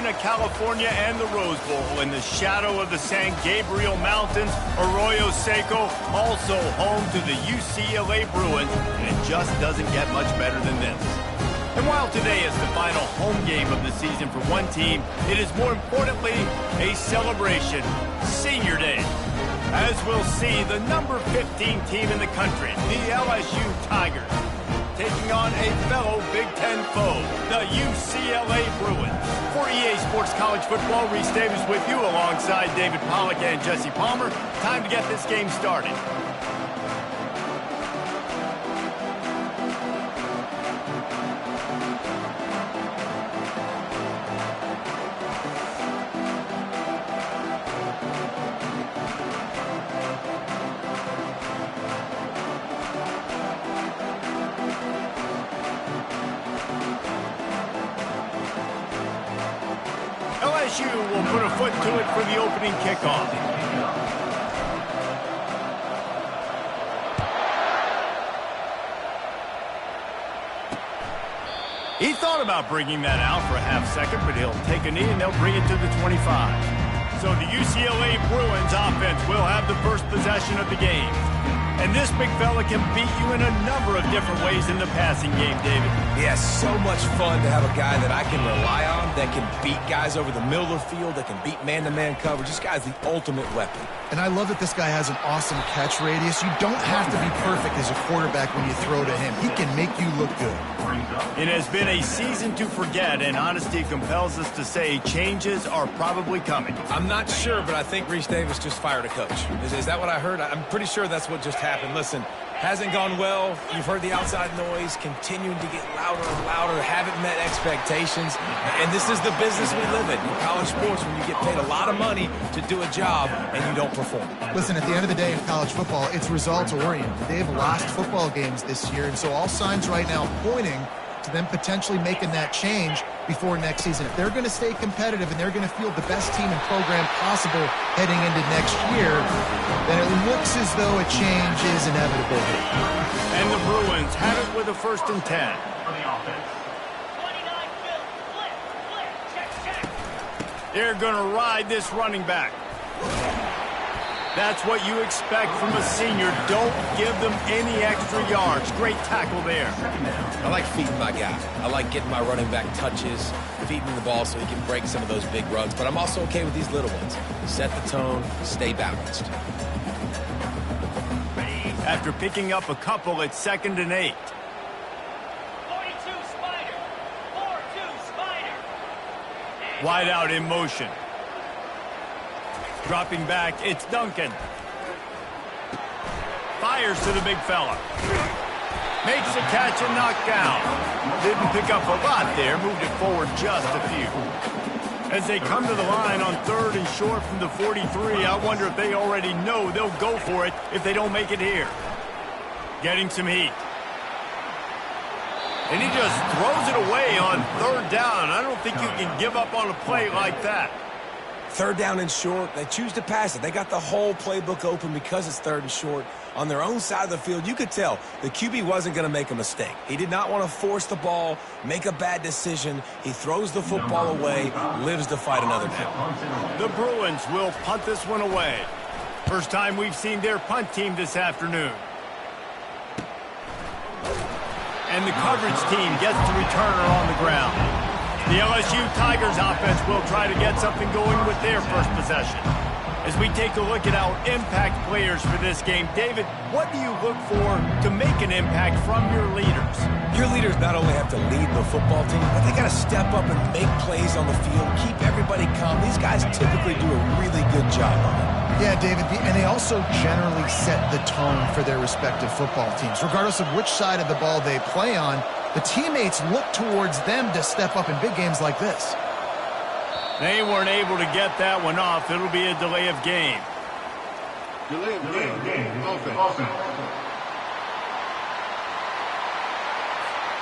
Pasadena, California, and the Rose Bowl in the shadow of the San Gabriel Mountains, Arroyo Seco, also home to the UCLA Bruins, and it just doesn't get much better than this. And while today is the final home game of the season for one team, it is more importantly a celebration, Senior Day. As we'll see, the number 15 team in the country, the LSU Tigers, taking on a fellow Big Ten foe, the UCLA Bruins. For EA Sports College Football, Reese Davis with you alongside David Pollack and Jesse Palmer. Time to get this game started. LSU will put a foot to it for the opening kickoff. He thought about bringing that out for a half second, but he'll take a knee and they'll bring it to the 25. So the UCLA Bruins offense will have the first possession of the game. And this big fella can beat you in a number of different ways in the passing game, David. Yeah, so much fun to have a guy that I can rely on, that can beat guys over the middle of the field, that can beat man-to-man coverage. This guy's the ultimate weapon. And I love that this guy has an awesome catch radius. You don't have to be perfect as a quarterback when you throw to him. He can make you look good. It has been a season to forget, and honesty compels us to say changes are probably coming. I'm not sure, but I think Reese Davis just fired a coach. Is that what I heard? I'm pretty sure that's what just happened. Listen, hasn't gone well. You've heard the outside noise, continuing to get louder and louder, haven't met expectations. And this is the business we live in college sports, when you get paid a lot of money to do a job and you don't perform. Listen, at the end of the day in college football, it's results-oriented. They've lost football games this year, and so all signs right now pointing to them potentially making that change before next season. If they're going to stay competitive and they're going to field the best team and program possible heading into next year, then it looks as though a change is inevitable. And the Bruins have it with a 1st and 10. They're going to ride this running back. That's what you expect from a senior. Don't give them any extra yards. Great tackle there. I like feeding my guy. I like getting my running back touches, feeding him the ball so he can break some of those big runs. But I'm also okay with these little ones. Set the tone, stay balanced. After picking up a couple, it's 2nd and 8. 42 Spider. 4-2 Spider. Wide out in motion. Dropping back, it's Duncan. Fires to the big fella. Makes a catch and knocked down. Didn't pick up a lot there, moved it forward just a few. As they come to the line on 3rd and short from the 43, I wonder if they already know they'll go for it if they don't make it here. Getting some heat. And he just throws it away on 3rd down. I don't think you can give up on a play like that. 3rd down and short, they choose to pass it. They got the whole playbook open because it's 3rd and short. On their own side of the field, you could tell the QB wasn't going to make a mistake. He did not want to force the ball, make a bad decision. He throws the football away, lives to fight another down. The Bruins will punt this one away. First time we've seen their punt team this afternoon. And the coverage team gets the returner on the ground. The LSU Tigers offense will try to get something going with their first possession. As we take a look at our impact players for this game, David, what do you look for to make an impact from your leaders? Your leaders not only have to lead the football team, but they got to step up and make plays on the field, keep everybody calm. These guys typically do a really good job of it. Yeah, David, and they also generally set the tone for their respective football teams. Regardless of which side of the ball they play on, the teammates look towards them to step up in big games like this. They weren't able to get that one off. It'll be a delay of game. Delay of game. Offense.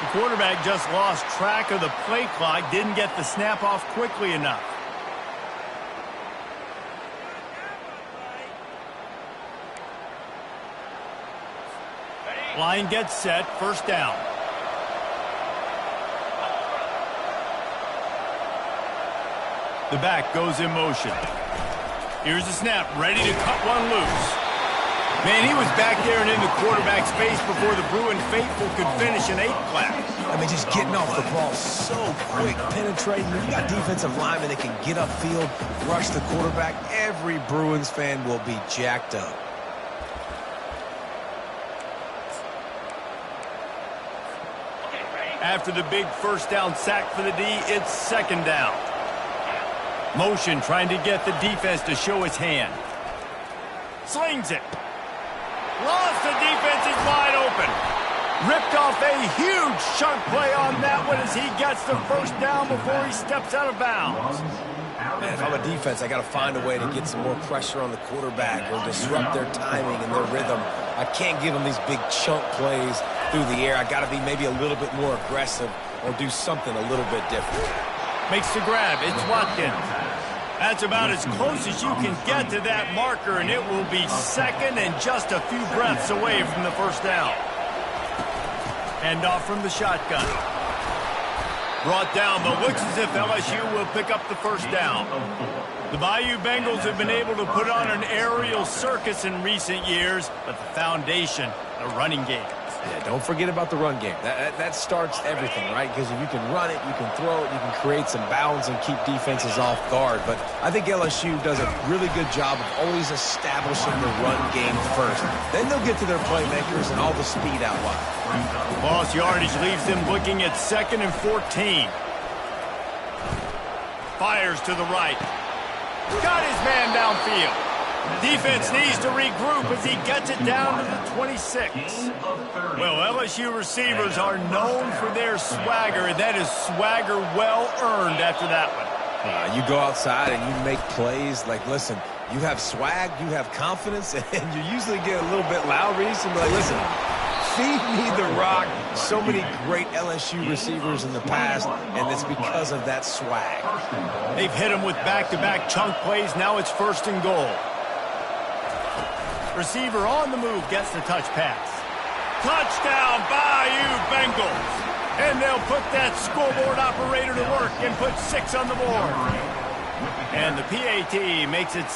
The quarterback just lost track of the play clock, didn't get the snap off quickly enough. Line gets set, 1st down. The back goes in motion. Here's the snap, ready to cut one loose. Man, he was back there and in the quarterback's face before the Bruin faithful could finish an 8 clap. I mean, just getting off the ball so quick, penetrating. When you got defensive linemen that can get upfield, rush the quarterback, every Bruins fan will be jacked up. After the big first down sack for the D, it's second down. Motion trying to get the defense to show his hand. Slings it. Lost, the defense is wide open. Ripped off a huge chunk play on that one as he gets the first down before he steps out of bounds. Man, if I'm a defense, I got to find a way to get some more pressure on the quarterback or disrupt their timing and their rhythm. I can't give them these big chunk plays through the air. I got to be maybe a little bit more aggressive or do something a little bit different. Makes the grab. It's Watkins. That's about as close as you can get to that marker, and it will be second and just a few breaths away from the first down. Hand off from the shotgun. Brought down, but looks as if LSU will pick up the first down. The Bayou Bengals have been able to put on an aerial circus in recent years, but the foundation, the running game. Yeah, don't forget about the run game. That starts everything, right? Because if you can run it, you can throw it, you can create some bounds and keep defenses off guard. But I think LSU does a really good job of always establishing the run game first. Then they'll get to their playmakers and all the speed out wide. Lost yardage leaves them looking at 2nd and 14. Fires to the right. Got his man downfield. Defense needs to regroup as he gets it down to the 26. Well, LSU receivers are known for their swagger, and that is swagger well earned after that one. You go outside and you make plays. Like, listen, you have swag, you have confidence, and you usually get a little bit loud. You be like, listen, feed me the rock. So many great LSU receivers in the past, and it's because of that swag. They've hit him with back-to-back chunk plays. Now it's 1st and goal. Receiver on the move gets the touch pass. Touchdown, Bayou Bengals. And they'll put that scoreboard operator to work and put 6 on the board. And the PAT makes it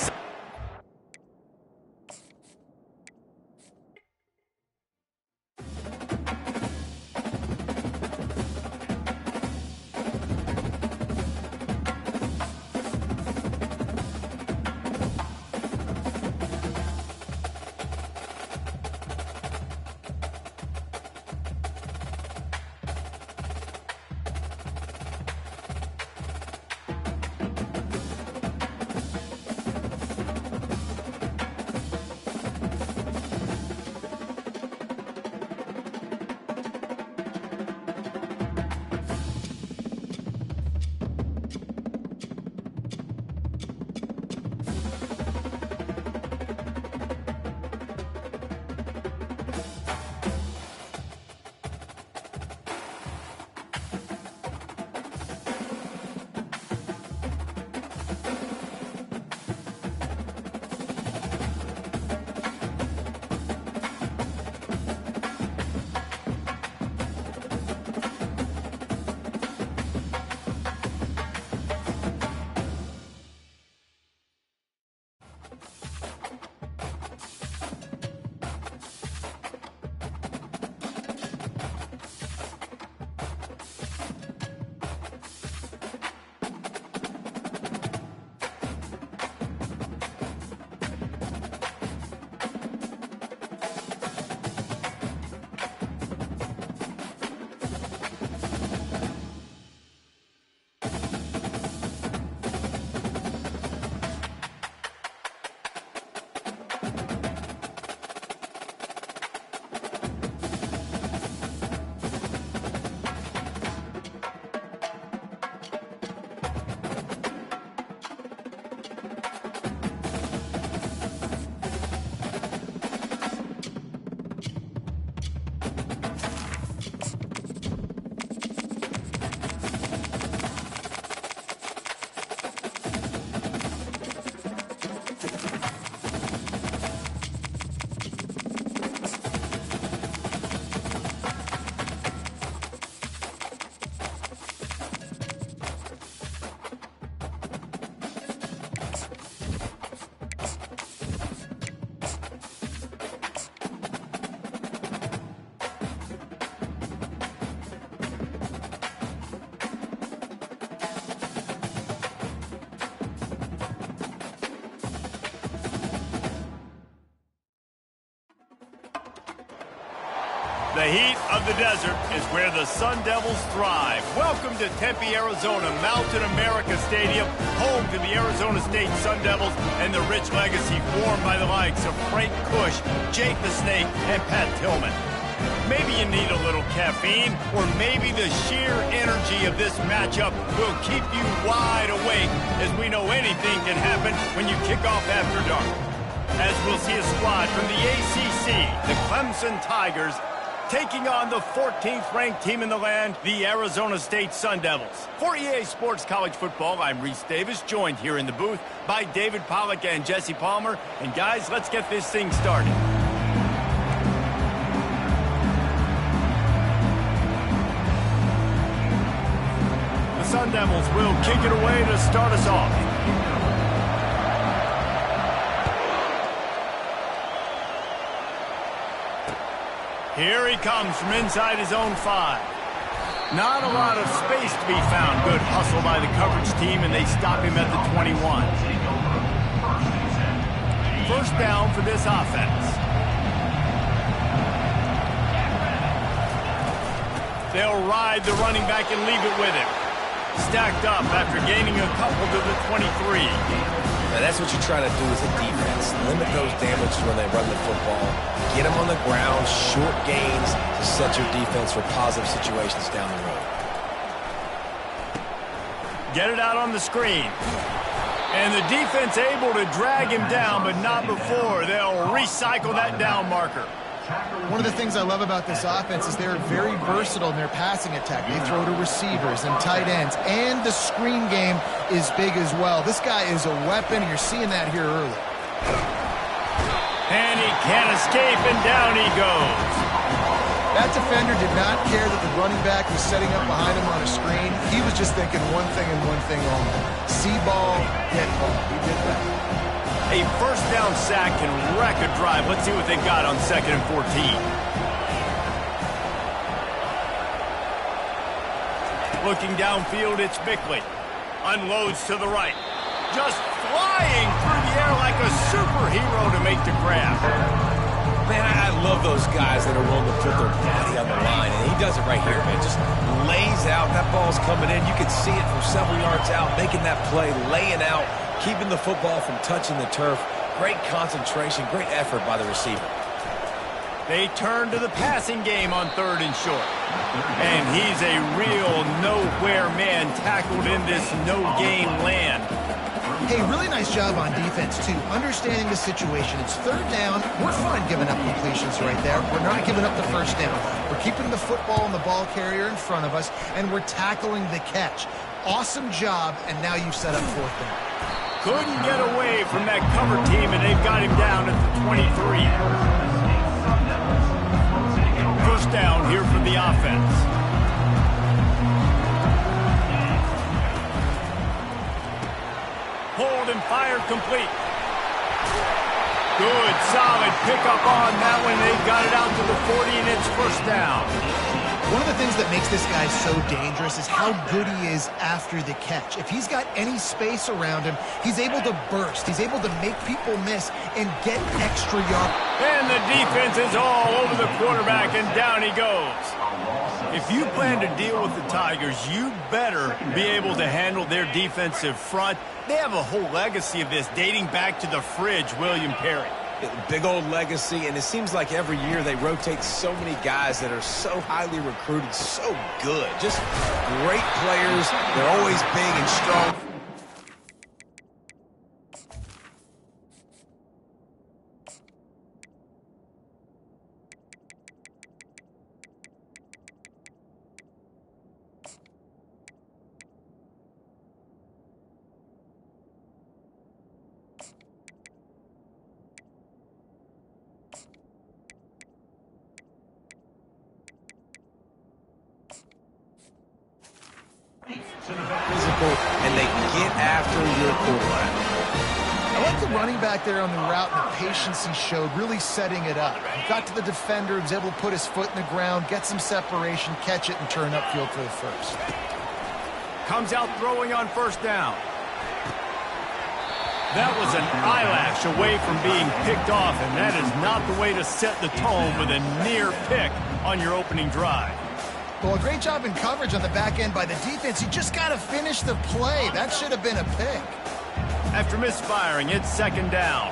The heat of the desert is where the Sun Devils thrive. Welcome to Tempe, Arizona, Mountain America Stadium, home to the Arizona State Sun Devils and the rich legacy formed by the likes of Frank Kush, Jake the Snake, and Pat Tillman. Maybe you need a little caffeine, or maybe the sheer energy of this matchup will keep you wide awake, as we know anything can happen when you kick off after dark. As we'll see a squad from the ACC, the Clemson Tigers, taking on the 14th ranked team in the land, the Arizona State Sun Devils. For EA Sports College Football, I'm Reese Davis, joined here in the booth by David Pollack and Jesse Palmer. And guys, let's get this thing started. The Sun Devils will kick it away to start us off. Here he comes from inside his own 5. Not a lot of space to be found. Good hustle by the coverage team, and they stop him at the 21. First down for this offense. They'll ride the running back and leave it with him. Stacked up after gaining a couple to the 23. Now that's what you try to do as a defense. Limit those damages when they run the football. Get them on the ground, short gains to set your defense for positive situations down the road. Get it out on the screen. And the defense able to drag him down, but not before. They'll recycle that down marker. One of the things I love about this offense is they're very versatile in their passing attack. They throw to receivers and tight ends, and the screen game is big as well. This guy is a weapon. You're seeing that here early. And he can't escape, and down he goes. That defender did not care that the running back was setting up behind him on a screen. He was just thinking one thing and one thing only. See ball, get ball. He did that. A first down sack can wreck a drive. Let's see what they got on 2nd and 14. Looking downfield, it's Bickley. Unloads to the right. Just flying through the air like a superhero to make the grab. Man, I love those guys that are willing to put their body on the line, and he does it right here, man. Just lays out. That ball's coming in. You can see it from several yards out, making that play, laying out, keeping the football from touching the turf. Great concentration, great effort by the receiver. They turn to the passing game on 3rd and short. And he's a real nowhere man tackled in this no-gain land. Hey, really nice job on defense, too. Understanding the situation. It's 3rd down. We're fine giving up completions right there. We're not giving up the first down. We're keeping the football and the ball carrier in front of us, and we're tackling the catch. Awesome job, and now you've set up 4th down. Couldn't get away from that cover team, and they've got him down at the 23. First down here for the offense. Hold and fire complete. Good, solid pickup on that one. They got it out to the 40, and it's first down. One of the things that makes this guy so dangerous is how good he is after the catch. If he's got any space around him, he's able to burst. He's able to make people miss and get extra yards. And the defense is all over the quarterback, and down he goes. If you plan to deal with the Tigers, you better be able to handle their defensive front. They have a whole legacy of this dating back to the fridge, William Perry. Big old legacy, and it seems like every year they rotate so many guys that are so highly recruited, so good. Just great players. They're always big and strong. Physical, and they get after your quarterback. I like the running back there on the route and the patience he showed, really setting it up. He got to the defender, was able to put his foot in the ground, get some separation, catch it, and turn upfield for the first. Comes out throwing on first down. That was an eyelash away from being picked off, and that is not the way to set the tone with a near pick on your opening drive. Well, a great job in coverage on the back end by the defense. You just got to finish the play. That should have been a pick. After misfiring, it's second down.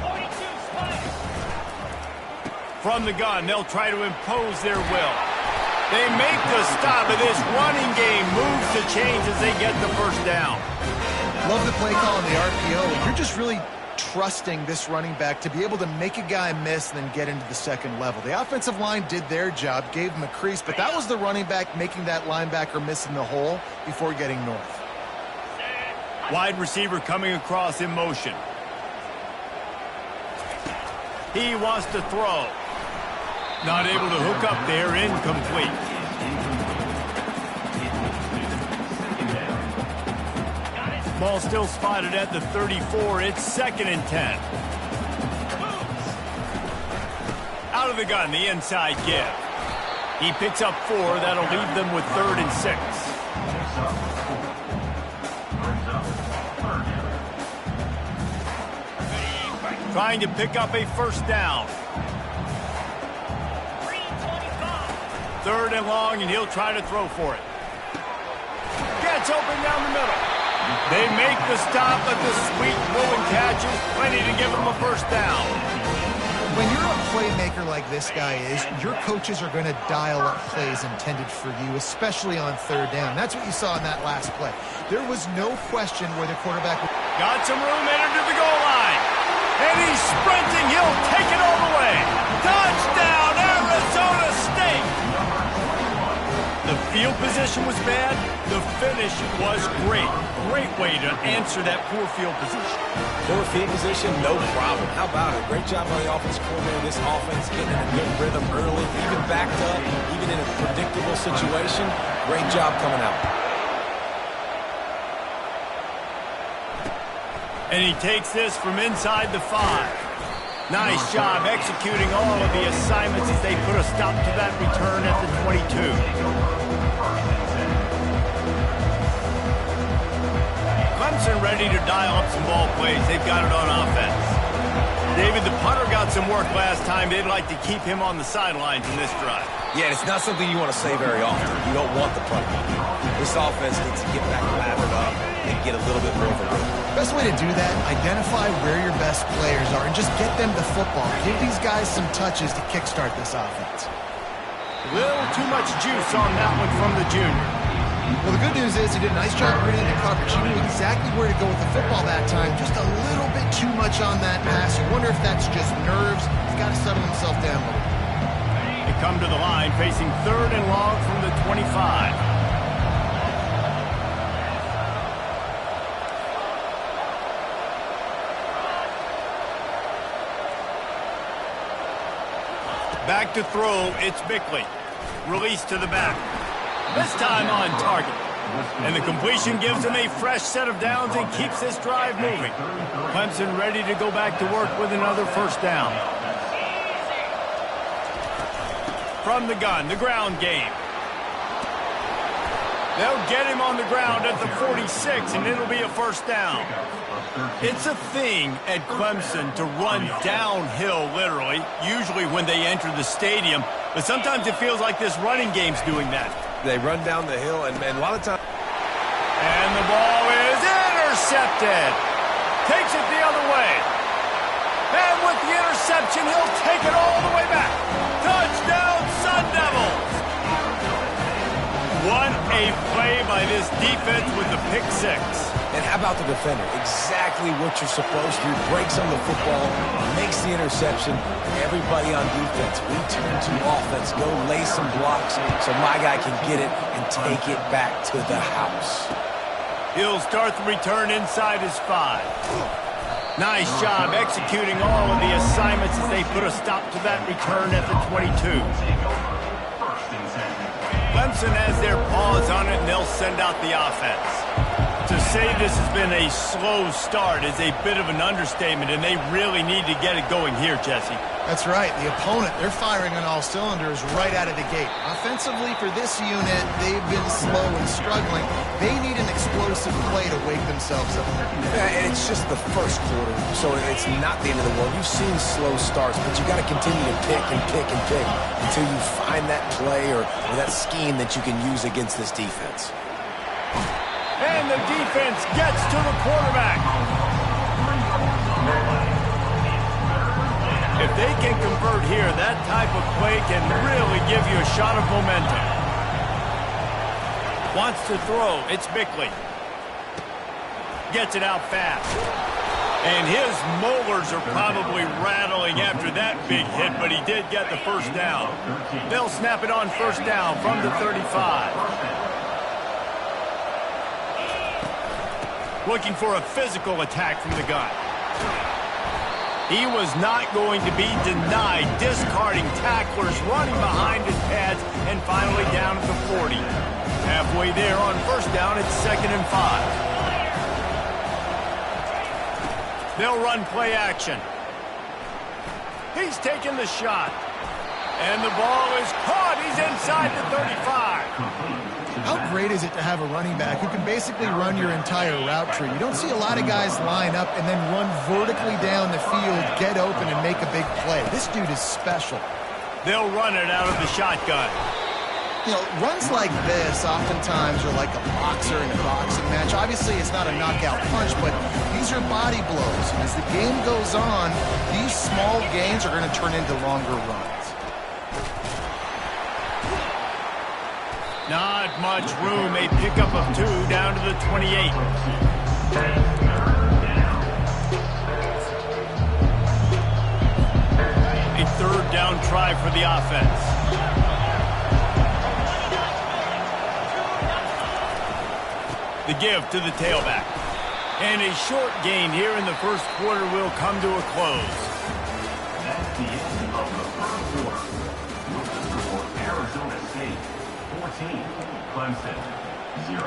42 Spiders. From the gun, they'll try to impose their will. They make the stop, but this running game moves to change as they get the first down. Love the play call on the RPO. You're just really trusting this running back to be able to make a guy miss and then get into the second level. The offensive line did their job, gave him a crease, but that was the running back making that linebacker miss in the hole before getting north. Wide receiver coming across in motion. He wants to throw. Not able to hook up there, incomplete. Ball still spotted at the 34. It's 2nd and 10. Out of the gun, the inside give. He picks up 4. That'll leave them with 3rd and 6. Trying to pick up a first down. 3rd and long, and he'll try to throw for it. Gets open down the middle. They make the stop, but the sweet rolling catch is plenty to give them a first down. When you're a playmaker like this guy is, your coaches are going to dial up plays intended for you, especially on 3rd down. That's what you saw in that last play. There was no question where the quarterback... Got some room, entered to the goal line. And he's sprinting. He'll take it all the way. Touchdown, Arizona State. The field position was bad. The finish was great. Great way to answer that poor field position. Poor field position, no problem. How about it? Great job by the offense coordinator. This offense getting in a good rhythm early, even backed up, even in a predictable situation. Great job coming out. And he takes this from inside the 5. Nice job executing all of the assignments as they put a stop to that return at the 22. Clemson ready to dial up some ball plays. They've got it on offense. David, the punter got some work last time. They'd like to keep him on the sidelines in this drive. Yeah, it's not something you want to say very often. You don't want the punter. This offense needs to get back lathered up and get a little bit more of a rhythm. Best way to do that, identify where your best players are and just get them the football. Give these guys some touches to kickstart this offense. Little too much juice on that one from the junior. Well, the good news is he did a nice job reading the coverage. He knew exactly where to go with the football that time. Just a little bit too much on that pass. You wonder if that's just nerves. He's got to settle himself down a little bit. They come to the line facing 3rd and long from the 25. Back to throw, it's Bickley. Release to the back. This time on target. And the completion gives him a fresh set of downs and keeps this drive moving. Clemson ready to go back to work with another first down. From the gun, the ground game. They'll get him on the ground at the 46, and it'll be a first down. It's a thing at Clemson to run downhill, literally, usually when they enter the stadium. But sometimes it feels like this running game's doing that. They run down the hill, and a lot of times... And the ball is intercepted. Takes it the other way. And with the interception, he'll take it all the way back. Touchdown, Sun Devils. What a play by this defense with the pick 6. And how about the defender? Exactly what you're supposed to do. Breaks on the football, makes the interception. Everybody on defense, we turn to offense. Go lay some blocks so my guy can get it and take it back to the house. He'll start the return inside his 5. Nice job executing all of the assignments as they put a stop to that return at the 22. Clemson has their paws on it, and they'll send out the offense. To say this has been a slow start is a bit of an understatement, and they really need to get it going here, Jesse. That's right. The opponent, they're firing on all cylinders right out of the gate. Offensively, for this unit, they've been slow and struggling. They need an explosive play to wake themselves up. Yeah, and it's just the first quarter, so it's not the end of the world. You've seen slow starts, but you got to continue to pick and pick and pick until you find that play or that scheme that you can use against this defense. And the defense gets to the quarterback. If they can convert here, that type of play can really give you a shot of momentum. Wants to throw. It's Bickley. Gets it out fast. And his molars are probably rattling after that big hit, but he did get the first down. They'll snap it on first down from the 35. Looking for a physical attack from the gun. He was not going to be denied, discarding tacklers, running behind his pads, and finally down at the 40. Halfway there on first down, it's 2nd and 5. They'll run play action. He's taking the shot. And the ball is caught. He's inside the 35. How great is it to have a running back who can basically run your entire route tree? You don't see a lot of guys line up and then run vertically down the field, get open, and make a big play. This dude is special. They'll run it out of the shotgun. You know, runs like this oftentimes are like a boxer in a boxing match. Obviously, it's not a knockout punch, but these are body blows. And as the game goes on, these small gains are going to turn into longer runs. Not much room. A pickup of 2 down to the 28. A 3rd down try for the offense. The give to the tailback. And a short gain here in the first quarter will come to a close. That's the end of the first quarter. With the score, Arizona State 14, Clemson 0.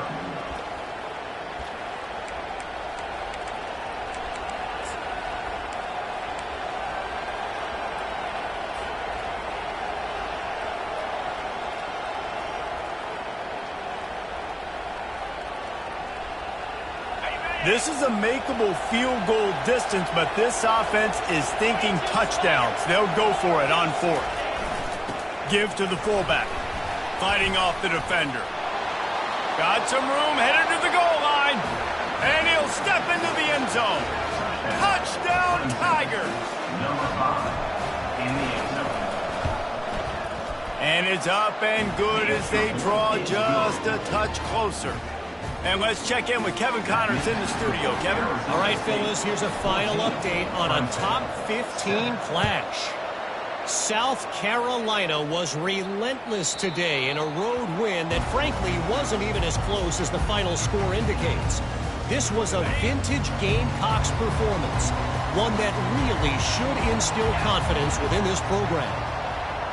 This is a makeable field goal distance, but this offense is thinking touchdowns. They'll go for it on 4th. Give to the fullback. Fighting off the defender. Got some room, headed to the goal line. And he'll step into the end zone. Touchdown, Tigers. Number 5 in the end zone. And it's up and good as they draw just a touch closer. And let's check in with Kevin Connors in the studio. Kevin? All right, fellas, here's a final update on a top 15 clash. South Carolina was relentless today in a road win that frankly wasn't even as close as the final score indicates. This was a vintage Gamecocks performance, one that really should instill confidence within this program.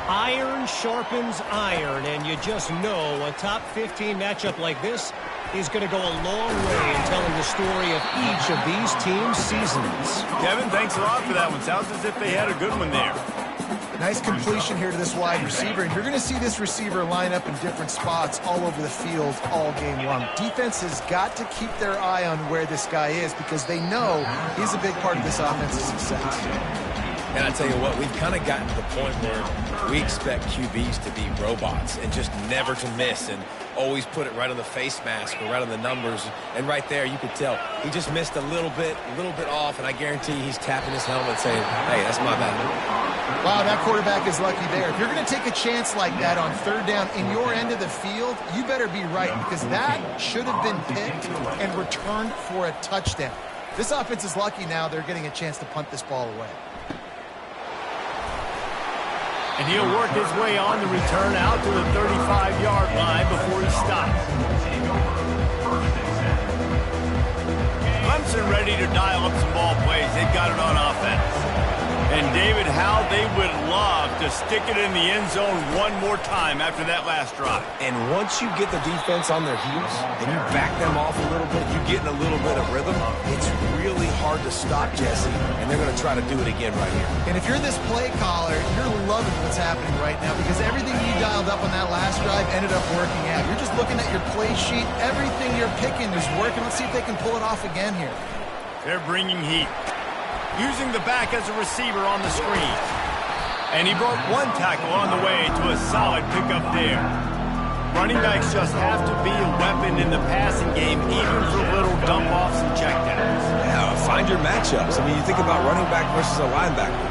Iron sharpens iron, and you just know a top 15 matchup like this is going to go a long way in telling the story of each of these teams' seasons. Kevin, thanks a lot for that one. Sounds as if they had a good one there. Nice completion here to this wide receiver, and you're going to see this receiver line up in different spots all over the field all game long. Defense has got to keep their eye on where this guy is because they know he's a big part of this offense's success. And I tell you what, we've kind of gotten to the point where we expect QBs to be robots and just never to miss and always put it right on the face mask or right on the numbers. And right there, you could tell he just missed a little bit off, and I guarantee he's tapping his helmet saying, hey, that's my bad. Wow, that quarterback is lucky there. If you're going to take a chance like that on 3rd down in your end of the field, you better be right because that should have been picked and returned for a touchdown. This offense is lucky now they're getting a chance to punt this ball away. And he'll work his way on the return out to the 35-yard line before he stops. Clemson ready to dial up some ball plays. They've got it on offense. And David, how they would love to stick it in the end zone one more time after that last drive. And once you get the defense on their heels and you back them off a little bit, you get in a little bit of rhythm, it's really hard to stop, Jesse, and they're going to try to do it again right here. And if you're this play caller, you're loving what's happening right now because everything you dialed up on that last drive ended up working out. You're just looking at your play sheet. Everything you're picking is working. Let's see if they can pull it off again here. They're bringing heat. Using the back as a receiver on the screen. And he broke one tackle on the way to a solid pickup there. Running backs just have to be a weapon in the passing game, even for little dump-offs and checkdowns. Yeah, find your matchups. I mean, you think about running back versus a linebacker.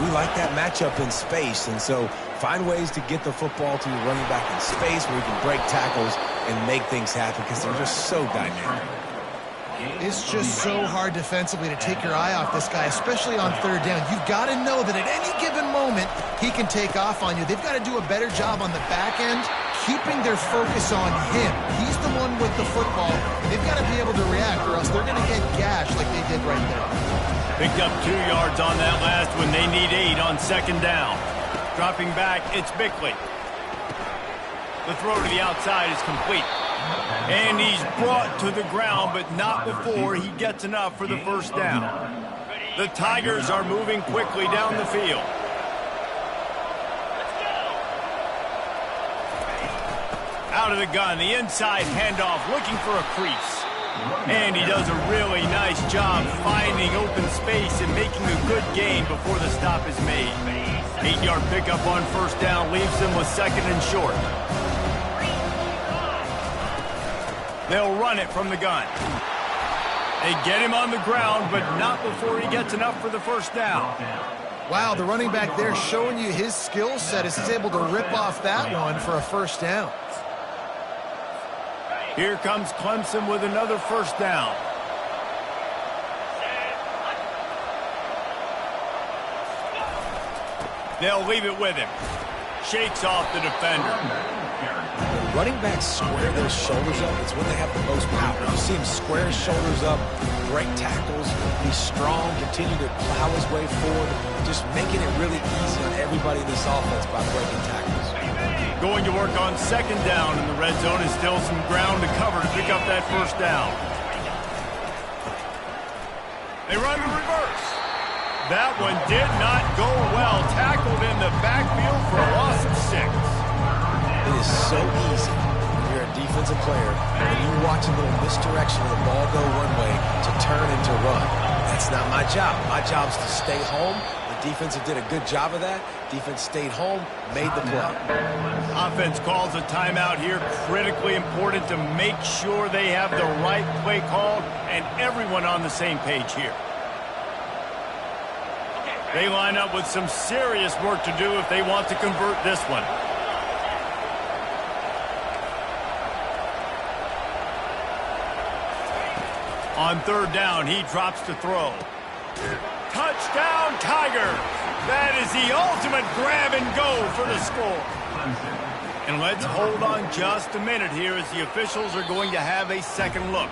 We like that matchup in space, and so find ways to get the football to your running back in space where you can break tackles and make things happen because they're just so dynamic. It's just so hard defensively to take your eye off this guy, especially on third down. You've got to know that at any given moment, he can take off on you. They've got to do a better job on the back end, keeping their focus on him. He's the one with the football. They've got to be able to react or else they're going to get gashed like they did right there. Picked up 2 yards on that last when they need 8 on second down. Dropping back, it's Bickley. The throw to the outside is complete. And he's brought to the ground, but not before he gets enough for the first down. The Tigers are moving quickly down the field. Out of the gun, the inside handoff, looking for a crease. And he does a really nice job finding open space and making a good gain before the stop is made. 8-yard pickup on first down leaves him with second and short. They'll run it from the gun. They get him on the ground, but not before he gets enough for the first down. Wow, the running back there showing you his skill set as he's able to rip off that one for a first down. Here comes Clemson with another first down. They'll leave it with him. Shakes off the defender. When running backs square their shoulders up, it's when they have the most power. You see him square his shoulders up, break tackles, be strong, continue to plow his way forward, just making it really easy on everybody in this offense by breaking tackles. Going to work on second down in the red zone is still some ground to cover to pick up that first down. They run the reverse. That one did not go well. Tackled in the backfield for a loss of 6. It is so easy when you're a defensive player and you watch a little misdirection of the ball go one way to turn and to run. That's not my job. My job is to stay home. The defense did a good job of that. Defense stayed home, made the play. Offense calls a timeout here. Critically important to make sure they have the right play called and everyone on the same page here. They line up with some serious work to do if they want to convert this one. On third down, he drops to throw. Touchdown, Tigers! That is the ultimate grab and go for the score. And let's hold on just a minute here as the officials are going to have a second look.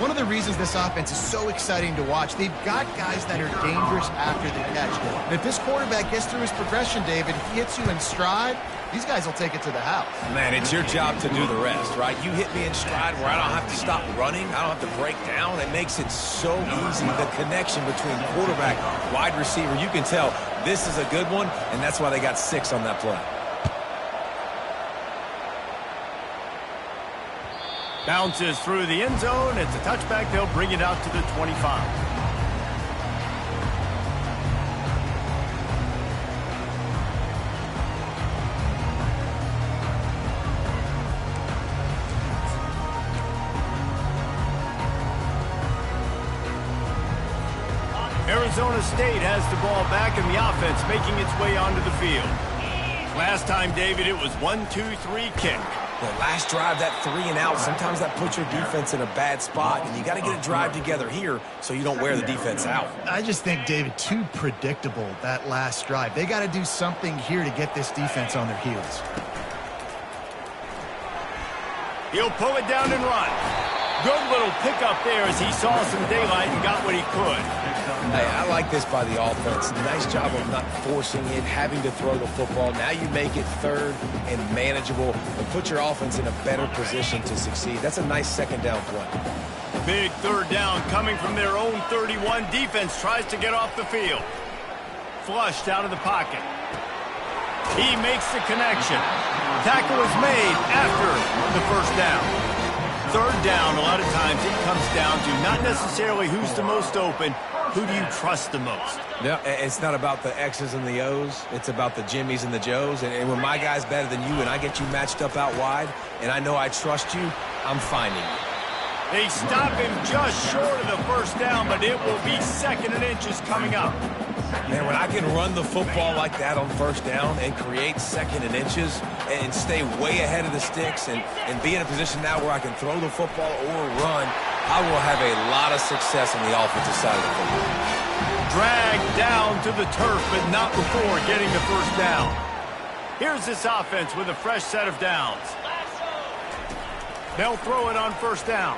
One of the reasons this offense is so exciting to watch, they've got guys that are dangerous after the catch. And if this quarterback gets through his progression, David, he hits you in stride, these guys will take it to the house. Man, it's your job to do the rest, right? You hit me in stride where I don't have to stop running. I don't have to break down. It makes it so easy. The connection between quarterback, wide receiver, you can tell this is a good one, and that's why they got 6 on that play. Bounces through the end zone. It's a touchback. They'll bring it out to the 25. Arizona State has the ball back in the offense, making its way onto the field. Last time, David, it was 1-2-3 kick. The last drive, that 3 and out, sometimes that puts your defense in a bad spot, and you got to get a drive together here so you don't wear the defense out. I just think, David, too predictable, that last drive. They got to do something here to get this defense on their heels. He'll pull it down and run. Good little pickup there as he saw some daylight and got what he could. Hey, I like this by the offense. Nice job of not forcing it, having to throw the football. Now you make it third and manageable and put your offense in a better position to succeed. That's a nice second down play. Big third down coming from their own 31. Defense tries to get off the field. Flushed out of the pocket. He makes the connection. Tackle is made after the first down. Third down, a lot of times it comes down to not necessarily who's the most open, who do you trust the most? Yeah, it's not about the X's and the O's. It's about the Jimmys and the Joes. And when my guy's better than you and I get you matched up out wide and I know I trust you, I'm finding you. They stop him just short of the first down, but it will be second and inches coming up. Man, when I can run the football like that on first down and create second and inches and stay way ahead of the sticks and be in a position now where I can throw the football or run, I will have a lot of success on the offensive side of the football. Dragged down to the turf, but not before getting the first down. Here's this offense with a fresh set of downs. They'll throw it on first down.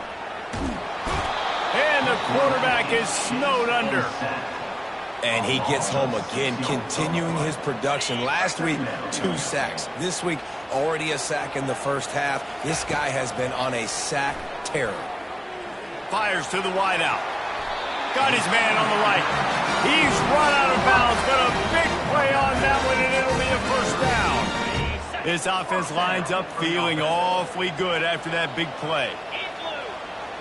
And the quarterback is snowed under. And he gets home again, continuing his production. Last week, 2 sacks. This week, already a sack in the first half. This guy has been on a sack terror. Fires to the wideout. Got his man on the right. He's run out of bounds, but a big play on that one, and it'll be a first down. This offense lines up feeling awfully good after that big play.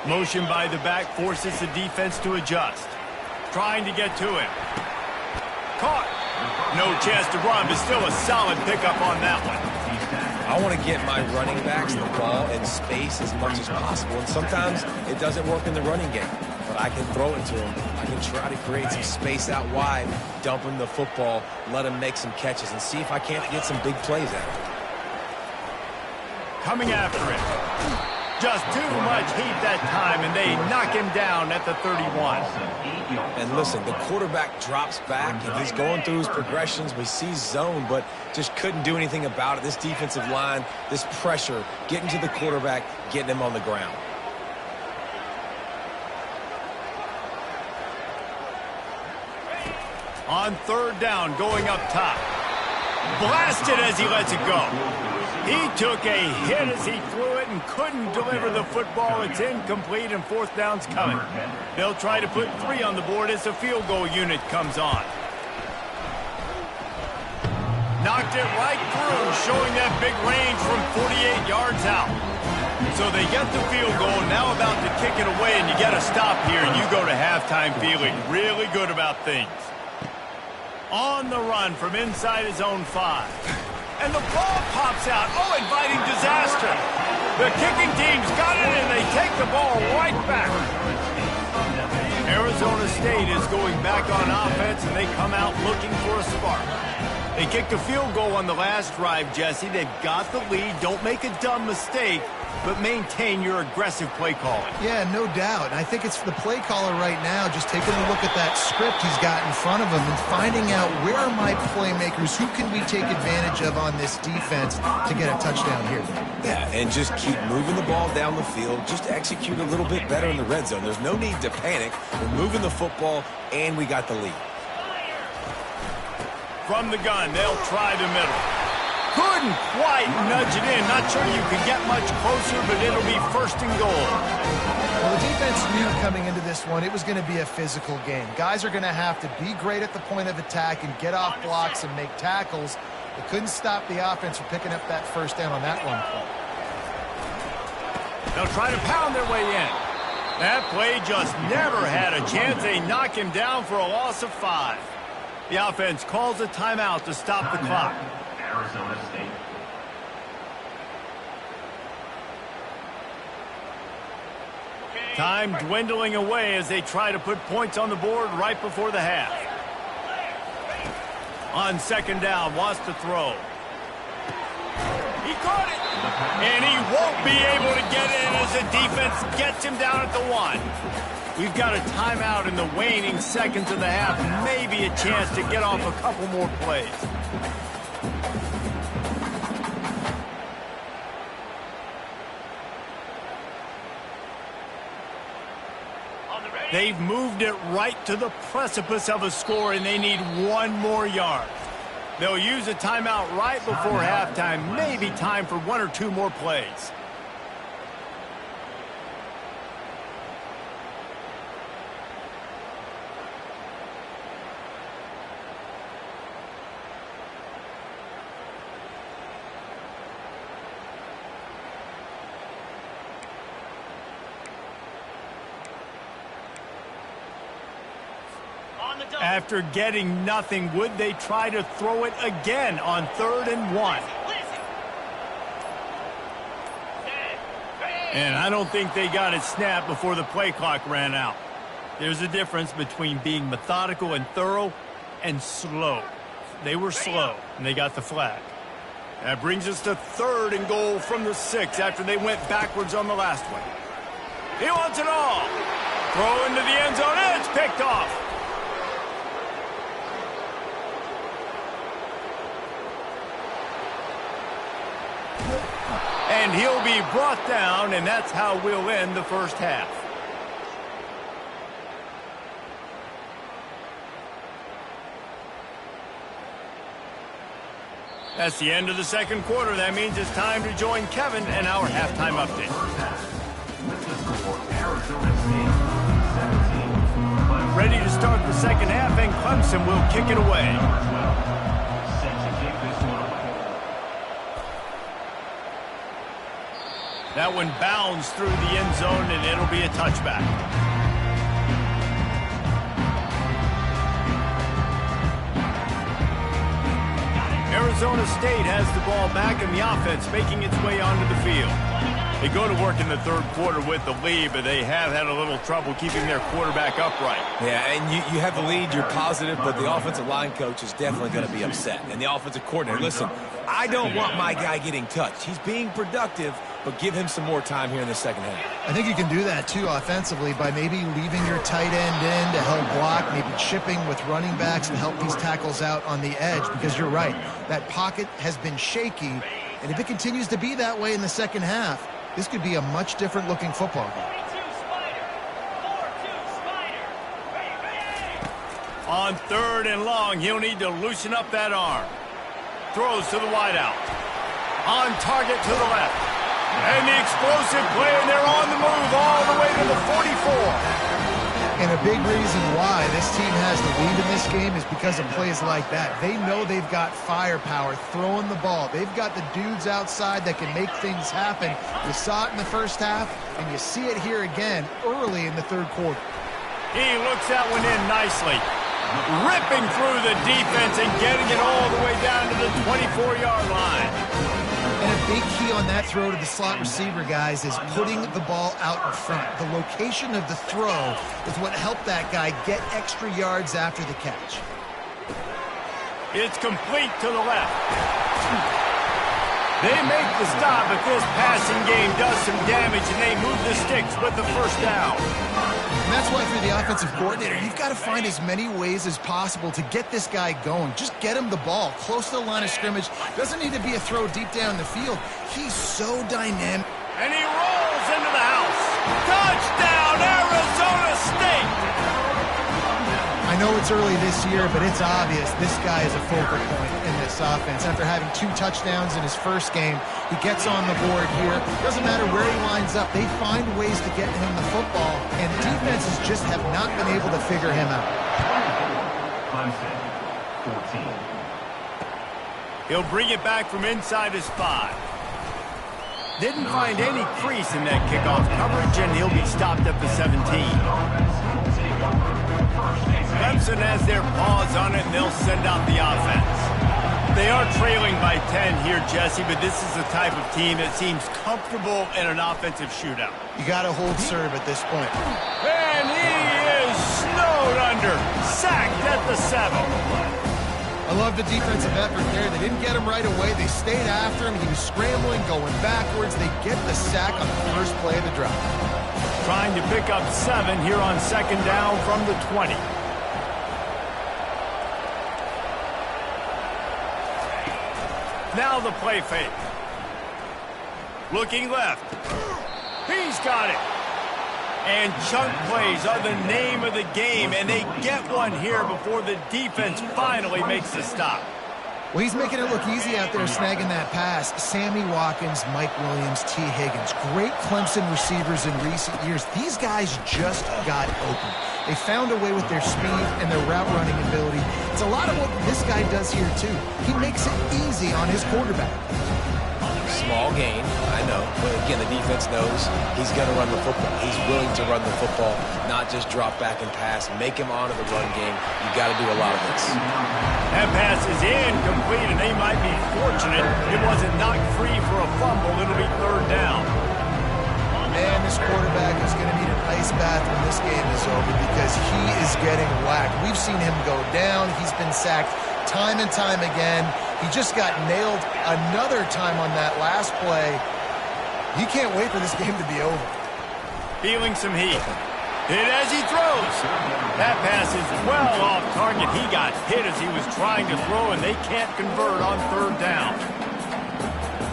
Motion by the back forces the defense to adjust. Trying to get to him. Caught. No chance to run, but still a solid pickup on that one. I want to get my running backs the ball in space as much as possible, and sometimes it doesn't work in the running game, but I can throw it to him. I can try to create some space out wide, dump him the football, let him make some catches, and see if I can't get some big plays out of him. Coming after it. Just too much heat that time, and they knock him down at the 31. And listen, the quarterback drops back, and he's going through his progressions. We see zone, but just couldn't do anything about it. This defensive line, this pressure, getting to the quarterback, getting him on the ground. On third down, going up top. Blasted as he lets it go. He took a hit as he threw it and couldn't deliver the football. It's incomplete, and fourth down's coming. They'll try to put 3 on the board as the field goal unit comes on. Knocked it right through, showing that big range from 48 yards out. So they get the field goal, now about to kick it away, and you get a stop here, and you go to halftime feeling really good about things. On the run from inside his own 5. And the ball pops out. Oh, inviting disaster. The kicking team's got it, and they take the ball right back. Arizona State is going back on offense, and they come out looking for a spark. They kicked a field goal on the last drive, Jesse. They've got the lead. Don't make a dumb mistake, but maintain your aggressive play calling. Yeah, no doubt. And I think it's the play caller right now just taking a look at that script he's got in front of him and finding out where are my playmakers, who can we take advantage of on this defense to get a touchdown here. Yeah, and just keep moving the ball down the field. Just execute a little bit better in the red zone. There's no need to panic. We're moving the football, and we got the lead. From the gun, they'll try the middle. Couldn't quite nudge it in. Not sure you can get much closer, but it'll be first and goal. Well, the defense knew coming into this one it was going to be a physical game. Guys are going to have to be great at the point of attack and get off blocks and make tackles. They couldn't stop the offense from picking up that first down on that one play. They'll try to pound their way in. That play just never had a chance. They knock him down for a loss of 5. The offense calls a timeout to stop the clock. Arizona State. Time dwindling away as they try to put points on the board right before the half. On second down, wants to throw. He caught it! And he won't be able to get in as the defense gets him down at the 1. We've got a timeout in the waning seconds of the half. Maybe a chance to get off a couple more plays. They've moved it right to the precipice of a score, and they need one more yard. They'll use a timeout right before halftime, maybe time for one or two more plays. After getting nothing, would they try to throw it again on 3rd and 1? And I don't think they got it snapped before the play clock ran out. There's a difference between being methodical and thorough and slow. They were slow, and they got the flag. That brings us to 3rd and goal from the 6 after they went backwards on the last one. He wants it all. Throw into the end zone. It's picked off. And he'll be brought down, and that's how we'll end the first half. That's the end of the second quarter. That means it's time to join Kevin and our halftime update. Ready to start the second half, and Clemson will kick it away. That one bounds through the end zone, and it'll be a touchback. Arizona State has the ball back, and the offense making its way onto the field. They go to work in the third quarter with the lead, but they have had a little trouble keeping their quarterback upright. Yeah, and you have the lead, you're positive, but the offensive line coach is definitely going to be upset. And the offensive coordinator, listen, I don't want my guy getting touched. He's being productive, but give him some more time here in the second half. I think you can do that, too, offensively, by maybe leaving your tight end in to help block, maybe chipping with running backs to help these tackles out on the edge, because you're right. That pocket has been shaky, and if it continues to be that way in the second half, this could be a much different looking football game. On 3rd and long, he'll need to loosen up that arm. Throws to the wideout. On target to the left. And the explosive play, and they're on the move all the way to the 44. And a big reason why this team has the lead in this game is because of plays like that. They know they've got firepower throwing the ball. They've got the dudes outside that can make things happen. You saw it in the first half, and you see it here again early in the third quarter. He looks that one in nicely. Ripping through the defense and getting it all the way down to the 24-yard line. And a big key on that throw to the slot receiver, guys, is putting the ball out in front. The location of the throw is what helped that guy get extra yards after the catch. It's complete to the left. They make the stop, but this passing game does some damage, and they move the sticks with the first down. And that's why for the offensive coordinator, you've got to find as many ways as possible to get this guy going. Just get him the ball close to the line of scrimmage. Doesn't need to be a throw deep down the field. He's so dynamic. And he rolls into the house. Touchdown, Arizona State! I know it's early this year, but it's obvious this guy is a focal point in this offense. After having 2 touchdowns in his first game, he gets on the board here. Doesn't matter where he lines up. They find ways to get him the football, and defenses just have not been able to figure him out. Clemson, 14. He'll bring it back from inside his 5. Didn't find any crease in that kickoff coverage, and he'll be stopped at the 17. Clemson has their paws on it, and they'll send out the offense. They are trailing by 10 here, Jesse, but this is the type of team that seems comfortable in an offensive shootout. You got to hold serve at this point. And he is snowed under, sacked at the 7. I love the defensive effort there. They didn't get him right away. They stayed after him. He was scrambling, going backwards. They get the sack on the first play of the drive. Trying to pick up 7 here on second down from the 20. Now the play fake. Looking left. He's got it. And chunk plays are the name of the game, and they get one here before the defense finally makes the stop. Well, he's making it look easy out there snagging that pass. Sammy Watkins, Mike Williams, T. Higgins. Great Clemson receivers in recent years. These guys just got open. They found a way with their speed and their route running ability. It's a lot of what this guy does here, too. He makes it easy on his quarterback. Small gain, I know. But again, the defense knows he's going to run the football. He's willing to run the football, not just drop back and pass. Make him onto the run game. You got to do a lot of this. That pass is incomplete, and they might be fortunate it wasn't knocked free for a fumble. It'll be third down. Man, this quarterback is going to need an ice bath when this game is over because he is getting whacked. We've seen him go down. He's been sacked time and time again. He just got nailed another time on that last play. He can't wait for this game to be over. Feeling some heat. Hit as he throws. That pass is well off target. He got hit as he was trying to throw, and they can't convert on third down.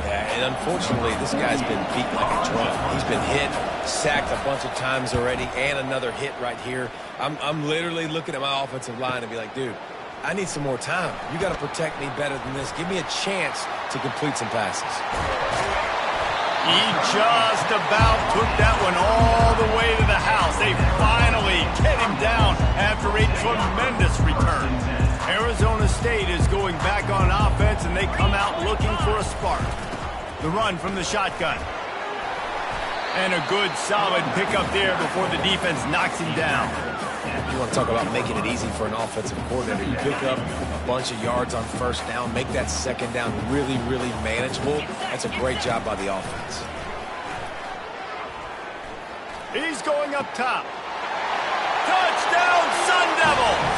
Yeah, and unfortunately, this guy's been beat like a drum. He's been hit, sacked a bunch of times already, and another hit right here. I'm literally looking at my offensive line and be like, dude, I need some more time. You got to protect me better than this. Give me a chance to complete some passes. He just about took that one all the way to the house. They finally get him down after a tremendous return. Arizona State is going back on offense, and they come out looking for a spark. The run from the shotgun. And a good, solid pickup there before the defense knocks him down. You want to talk about making it easy for an offensive coordinator. You pick up a bunch of yards on first down, make that second down really, really manageable. That's a great job by the offense. He's going up top. Touchdown, Sun Devils!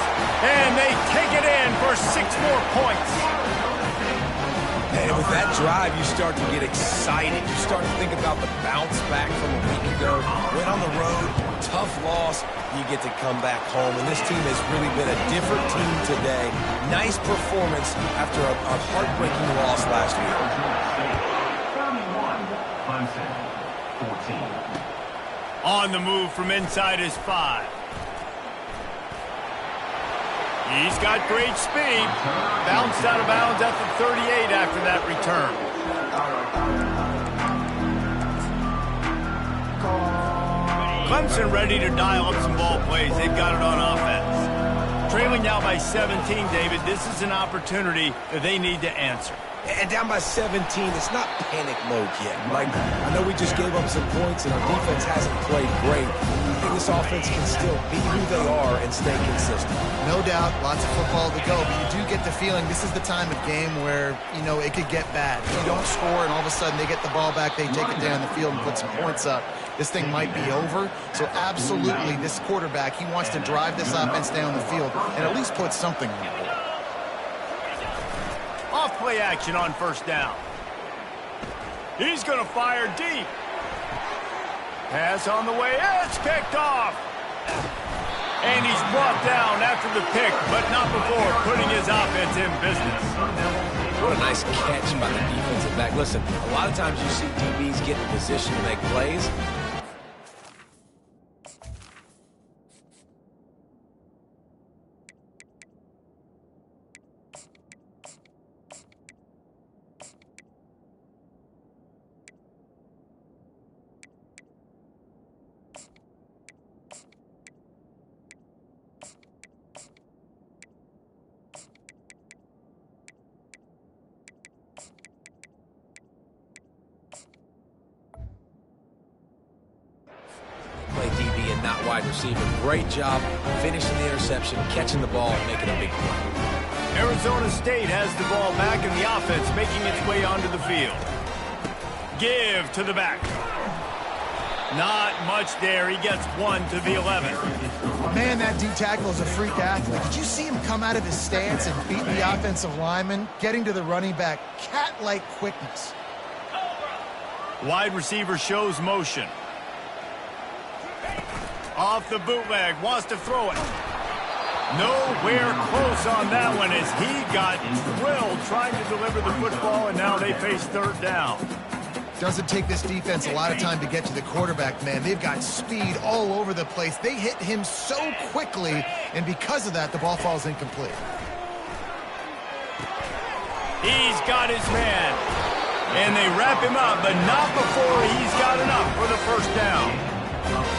And they take it in for 6 more points. And with that drive, you start to get excited. You start to think about the bounce back from a week ago. Went on the road, tough loss. You get to come back home. And this team has really been a different team today. Nice performance after a heartbreaking loss last week. 31, Clemson, 14. On the move from inside his 5. He's got great speed. Bounced out of bounds at the 38 after that return. Clemson ready to dial up some ball plays. They've got it on offense. Trailing now by 17, David. This is an opportunity that they need to answer. And down by 17, it's not panic mode yet. Like, I know we just gave up some points and our defense hasn't played great. I think this offense can still be who they are and stay consistent. No doubt, lots of football to go, but you do get the feeling this is the time of game where, you know, it could get bad. If you don't score and all of a sudden they get the ball back, they take it down the field and put some points up, this thing might be over. So absolutely, this quarterback, he wants to drive this offense down the field and at least put something on the board. Off play action on first down. He's going to fire deep. Pass on the way. It's picked off. And he's brought down after the pick, but not before putting his offense in business. What a nice catch by the defensive back. Listen, a lot of times you see DBs get in position to make plays. Play DB and not wide receiver. Great job finishing the interception, catching the ball, and making a big play. Arizona State has the ball back and the offense making its way onto the field. Give to the back. Not much there. He gets 1 to the 11. Man, that D tackle is a freak athlete. Did you see him come out of his stance and beat the offensive lineman, getting to the running back? Cat-like quickness. Wide receiver shows motion. Off the bootleg, wants to throw it. Nowhere close on that one as he got drilled trying to deliver the football, and now they face third down. Doesn't take this defense a lot of time to get to the quarterback, man. They've got speed all over the place. They hit him so quickly, and because of that, the ball falls incomplete. He's got his man. And they wrap him up, but not before he's got enough for the first down.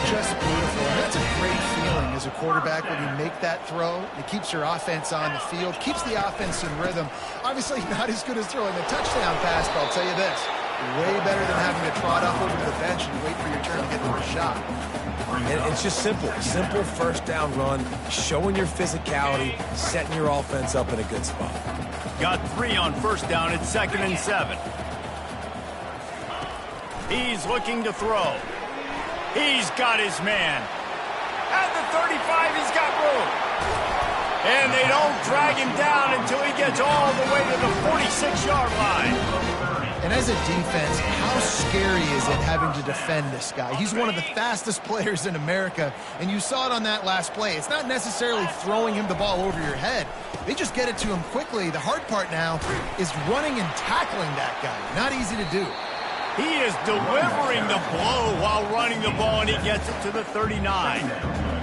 Just beautiful. And that's a great feeling as a quarterback when you make that throw. It keeps your offense on the field, keeps the offense in rhythm. Obviously not as good as throwing a touchdown pass, but I'll tell you this. Way better than having to trot up over to the bench and wait for your turn to get another shot. And it's just simple. Simple first down run, showing your physicality, setting your offense up in a good spot. Got 3 on first down at 2nd and 7. He's looking to throw. He's got his man. At the 35, he's got room. And they don't drag him down until he gets all the way to the 46-yard line. And as a defense, how scary is it having to defend this guy? He's one of the fastest players in America, and you saw it on that last play. It's not necessarily throwing him the ball over your head. They just get it to him quickly. The hard part now is running and tackling that guy. Not easy to do. He is delivering the blow while running the ball, and he gets it to the 39.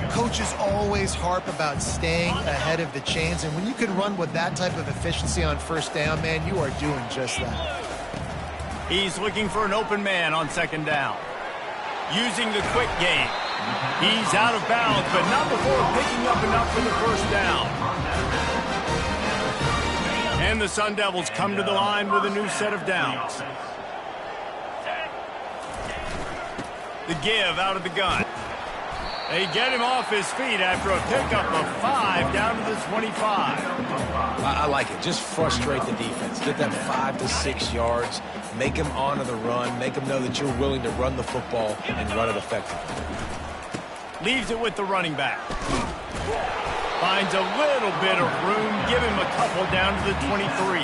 Coaches always harp about staying ahead of the chains, and when you can run with that type of efficiency on first down, man, you are doing just that. He's looking for an open man on 2nd down. Using the quick game. He's out of bounds, but not before picking up enough for the first down. And the Sun Devils come to the line with a new set of downs. The give out of the gun. They get him off his feet after a pickup of 5 down to the 25. I like it. Just frustrate the defense. Get that 5 to 6 yards. Make them honor the run. Make them know that you're willing to run the football and run it effectively. Leaves it with the running back. Finds a little bit of room. Give him a couple down to the 23.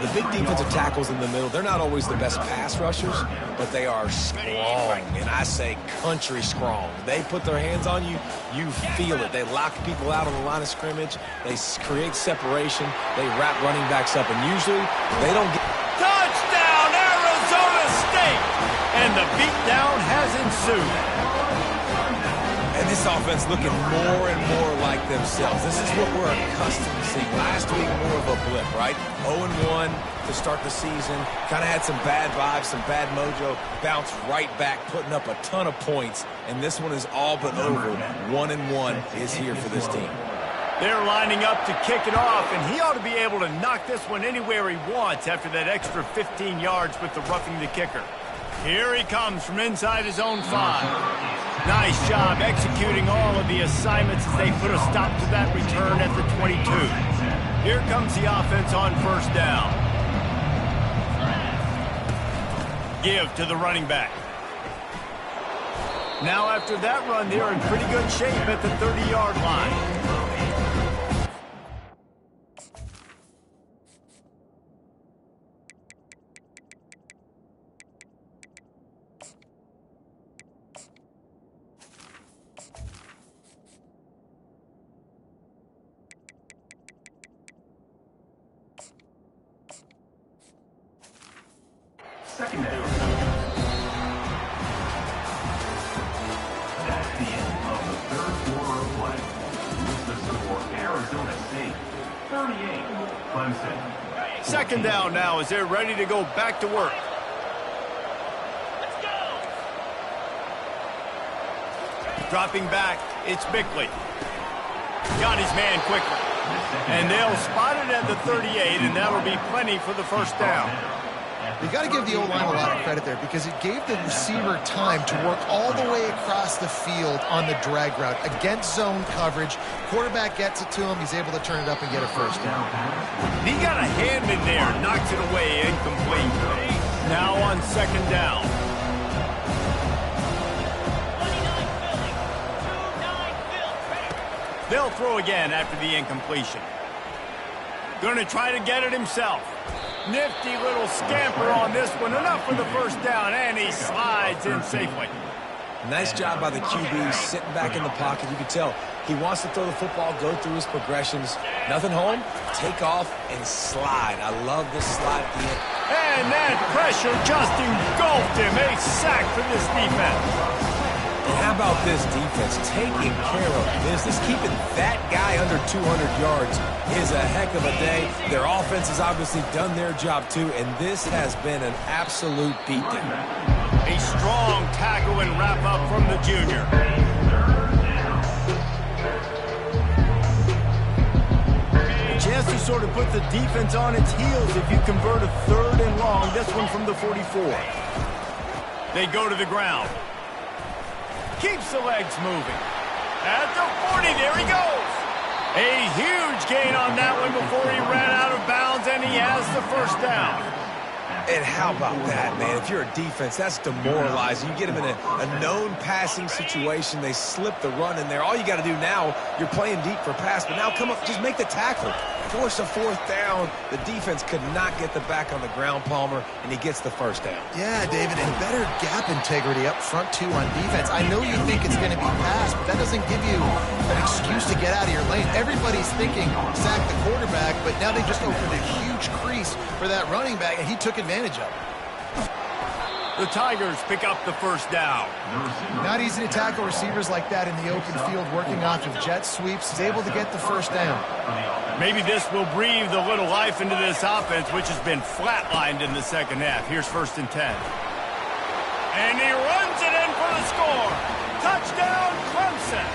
The big defensive tackles in the middle, they're not always the best pass rushers, but they are strong, and I say country strong. They put their hands on you, you feel it. They lock people out on the line of scrimmage. They create separation. They wrap running backs up, and usually they don't get... Touchdown, Arizona State! And the beatdown has ensued. And this offense looking more and more like themselves. This is what we're accustomed to seeing. Last week, more of a blip, right? 0-1 to start the season. Kind of had some bad vibes, some bad mojo. Bounced right back, putting up a ton of points. And this one is all but over. 1-1 is here for this team. They're lining up to kick it off, and he ought to be able to knock this one anywhere he wants after that extra 15 yards with the roughing the kicker. Here he comes from inside his own 5. Nice job executing all of the assignments as they put a stop to that return at the 22. Here comes the offense on first down. Give to the running back. Now after that run, they're in pretty good shape at the 30-yard line. Second down. That's the end of the third quarter of play. With the score, Arizona State 38, Clemson. Second down now as they're ready to go back to work. Let's go. Dropping back, it's Bickley. Got his man quickly. And they'll spot it at the 38, and that'll be plenty for the first down. You got to give the O-line a lot of credit there because it gave the receiver time to work all the way across the field on the drag route against zone coverage. Quarterback gets it to him. He's able to turn it up and get a first down. He got a hand in there, knocks it away, incomplete. Now on second down. They'll throw again after the incompletion. Going to try to get it himself. Nifty little scamper on this one. Enough for the first down, and he slides in safely. Nice job by the QB sitting back in the pocket. You can tell He wants to throw the football, go through his progressions. Nothing home, take off and slide. I love this slide at the end. And that pressure just engulfed him. A sack for this defense. And how about this defense taking care of business? Keeping that guy under 200 yards is a heck of a day. Their offense has obviously done their job too, and this has been an absolute beatdown. A strong tackle and wrap-up from the junior. A chance to sort of put the defense on its heels if you convert a 3rd and long. This one from the 44. They go to the ground. Keeps the legs moving. At the 40, there he goes. A huge gain on that one before he ran out of bounds, and he has the first down. And how about that, man? If you're a defense, that's demoralizing. You get them in a known passing situation. They slip the run in there. All you got to do now, you're playing deep for pass, but now come up, just make the tackle. Force a 4th down. The defense could not get the back on the ground, Palmer, and he gets the first down. Yeah, David, and better gap integrity up front, too, on defense. I know you think it's going to be pass, but that doesn't give you an excuse to get out of your lane. Everybody's thinking sack the quarterback, but now they just opened a huge crease for that running back, and he took advantage of it. The Tigers pick up the first down. Not easy to tackle receivers like that in the open field, working off of jet sweeps. He's able to get the first down. Maybe this will breathe a little life into this offense, which has been flatlined in the second half. Here's 1st and 10. And he runs it in for the score. Touchdown, Clemson.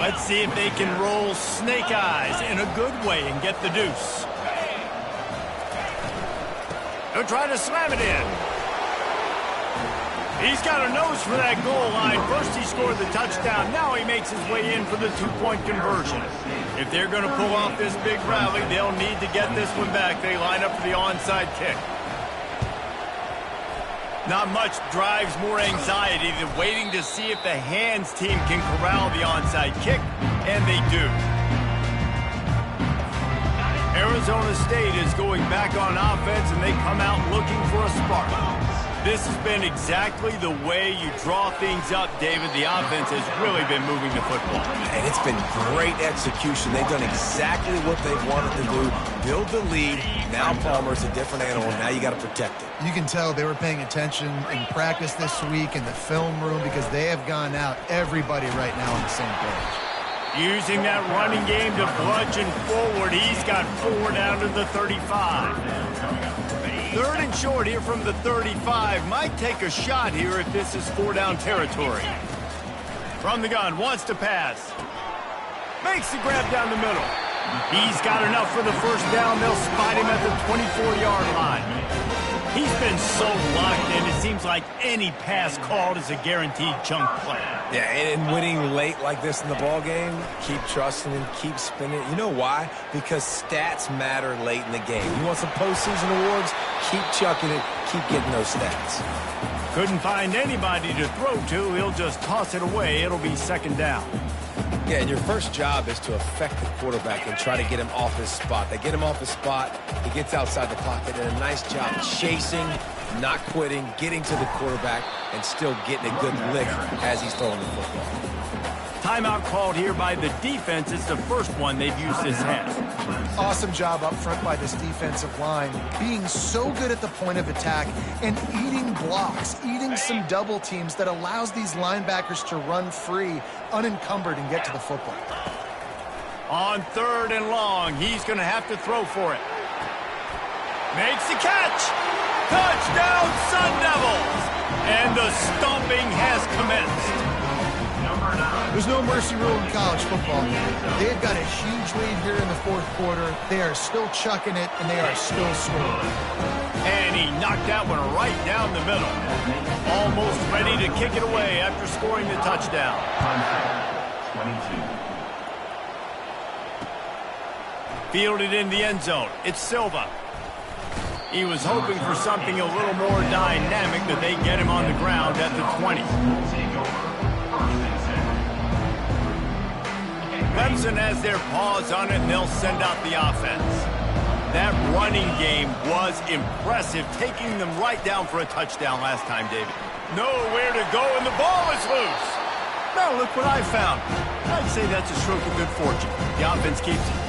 Let's see if they can roll snake eyes in a good way and get the deuce. He'll try to slam it in. He's got a nose for that goal line. First he scored the touchdown. Now he makes his way in for the 2-point conversion. If they're going to pull off this big rally, they'll need to get this one back. They line up for the onside kick. Not much drives more anxiety than waiting to see if the hands team can corral the onside kick, and they do. Arizona State is going back on offense, and they come out looking for a spark. This has been exactly the way you draw things up, David. The offense has really been moving the football. And it's been great execution. They've done exactly what they wanted to do. Build the lead. Now Palmer's a different animal. Now you got to protect it. You can tell they were paying attention in practice this week in the film room because they have gone out, everybody right now on the same page. Using that running game to bludgeon forward. He's got 4 down to the 35. 3rd and short here from the 35. Might take a shot here if this is 4-down territory. From the gun, wants to pass. Makes the grab down the middle. He's got enough for the first down. They'll spot him at the 24-yard line. He's been so locked in, it seems like any pass called is a guaranteed chunk play. Yeah, and winning late like this in the ball game, keep trusting him, keep spinning. You know why? Because stats matter late in the game. You want some postseason awards? Keep chucking it, keep getting those stats. Couldn't find anybody to throw to. He'll just toss it away. It'll be 2nd down. Yeah, and your first job is to affect the quarterback and try to get him off his spot. They get him off his spot, he gets outside the pocket, and a nice job chasing, not quitting, getting to the quarterback, and still getting a good lick as he's throwing the football. Timeout called here by the defense. It's the first one they've used this half. Awesome job up front by this defensive line, being so good at the point of attack and eating blocks, eating some double teams that allows these linebackers to run free, unencumbered, and get to the football. On 3rd and long, he's going to have to throw for it. Makes the catch. Touchdown, Sun Devils. And the stomping has commenced. There's no mercy rule in college football. They've got a huge lead here in the 4th quarter. They are still chucking it, and they are still scoring. And he knocked that one right down the middle. Almost ready to kick it away after scoring the touchdown. 22. Fielded in the end zone. It's Silva. He was hoping for something a little more dynamic, that they get him on the ground at the 20. Clemson has their paws on it, and they'll send out the offense. That running game was impressive, taking them right down for a touchdown last time, David. Nowhere to go, and the ball is loose. Well, look what I found. I'd say that's a stroke of good fortune. The offense keeps it.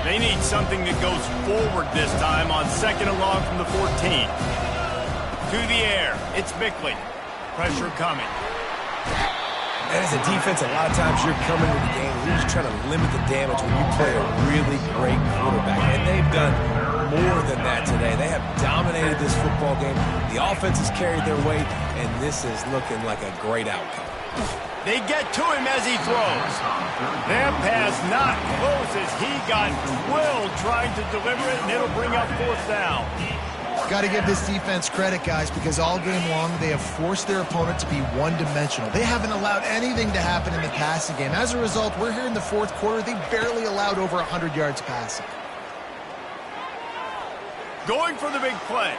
They need something that goes forward this time on 2nd and long from the 14. To the air. It's Bickley. Pressure coming. And as a defense, a lot of times you're coming to the game, you're just trying to limit the damage when you play a really great quarterback. And they've done more than that today. They have dominated this football game. The offense has carried their weight, and this is looking like a great outcome. They get to him as he throws. That pass not close as he got drilled trying to deliver it, and it'll bring up 4th down. Got to give this defense credit, guys, because all game long they have forced their opponent to be one-dimensional. They haven't allowed anything to happen in the passing game. As a result, we're here in the 4th quarter. They barely allowed over 100 yards passing. Going for the big play.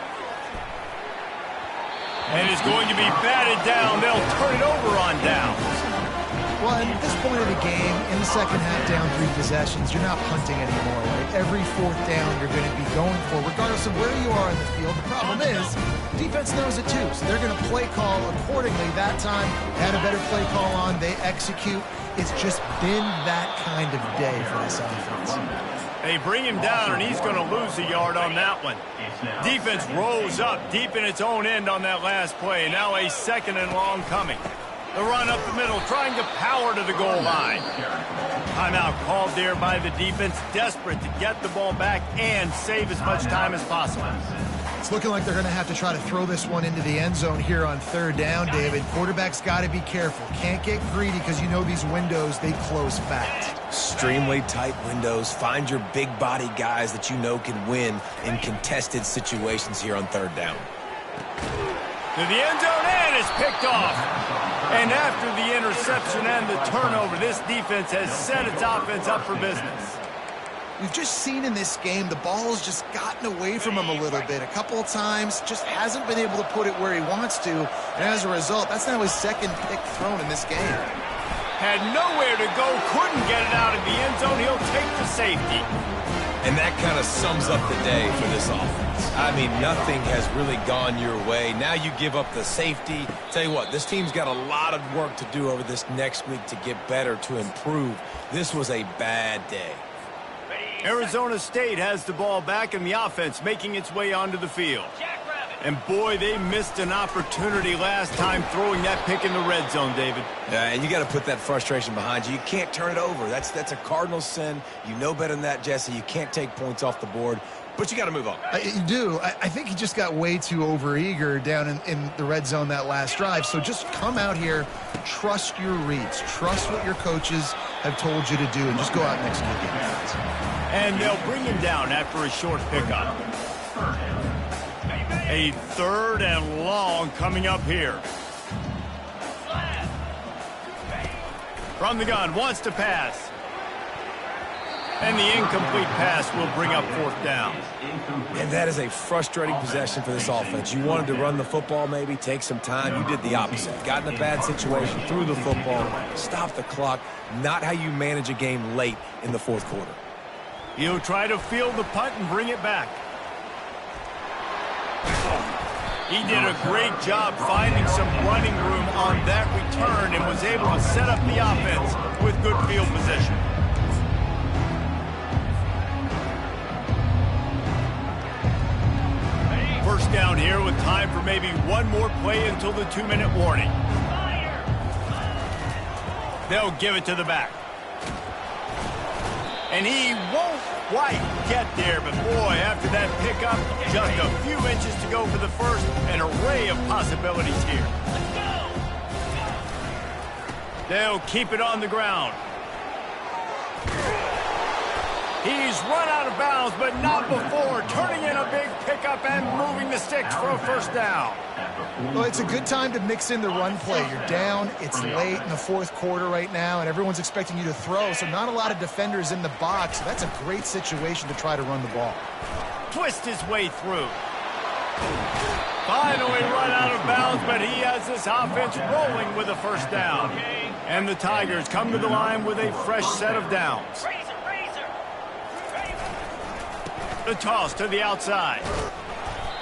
And it's going to be batted down. They'll turn it over on downs. Well, at this point of the game, in the second half, down 3 possessions, you're not punting anymore, right? Every 4th down you're going to be going for, regardless of where you are in the field. The problem is, defense knows it too, so they're going to play call accordingly. That time, they had a better play call on. They execute. It's just been that kind of day for this offense. They bring him down, and he's going to lose a yard on that one. Defense rose up deep in its own end on that last play. Now a 2nd and long coming. The run up the middle, trying to power to the goal line. Timeout called there by the defense, desperate to get the ball back and save as much time as possible. It's looking like they're going to have to try to throw this one into the end zone here on 3rd down, David. Quarterback's got to be careful. Can't get greedy because you know these windows, they close fast. Extremely tight windows. Find your big body guys that you know can win in contested situations here on 3rd down. To the end zone, and it's picked off. And after the interception and the turnover, this defense has set its offense up for business. We've just seen in this game the ball's just gotten away from him a little bit. A couple of times, just hasn't been able to put it where he wants to. And as a result, that's now his 2nd pick thrown in this game. Had nowhere to go, couldn't get it out of the end zone. He'll take the safety. And that kind of sums up the day for this offense. I mean, nothing has really gone your way. Now you give up the safety. Tell you what, this team's got a lot of work to do over this next week to get better, to improve. This was a bad day. Arizona State has the ball back and the offense making its way onto the field. And boy, they missed an opportunity last time throwing that pick in the red zone, David. Yeah, and you got to put that frustration behind you. You can't turn it over. That's a cardinal sin. You know better than that, Jesse. You can't take points off the board, but you got to move on. You do. I think he just got way too overeager down in the red zone that last drive. So just come out here, trust your reads, trust what your coaches have told you to do, and just go out and execute the offense. And they'll bring him down after a short pickup. A 3rd and long coming up here. From the gun, wants to pass. And the incomplete pass will bring up 4th down. And that is a frustrating possession for this offense. You wanted to run the football, maybe take some time. You did the opposite. Got in a bad situation, threw the football, stopped the clock. Not how you manage a game late in the 4th quarter. He'll try to field the punt and bring it back. He did a great job finding some running room on that return and was able to set up the offense with good field position. First down here with time for maybe one more play until the 2-minute warning. They'll give it to the back. And he won't quite get there, but boy, after that pickup, just a few inches to go for the first, an array of possibilities here. They'll keep it on the ground. He's run out of bounds, but not before turning in a big pickup and moving the sticks for a first down. Well, it's a good time to mix in the run play. You're down, it's late in the 4th quarter right now, and everyone's expecting you to throw, so not a lot of defenders in the box. So that's a great situation to try to run the ball. Twist his way through. Finally run out of bounds, but he has this offense rolling with a first down. And the Tigers come to the line with a fresh set of downs. The toss to the outside.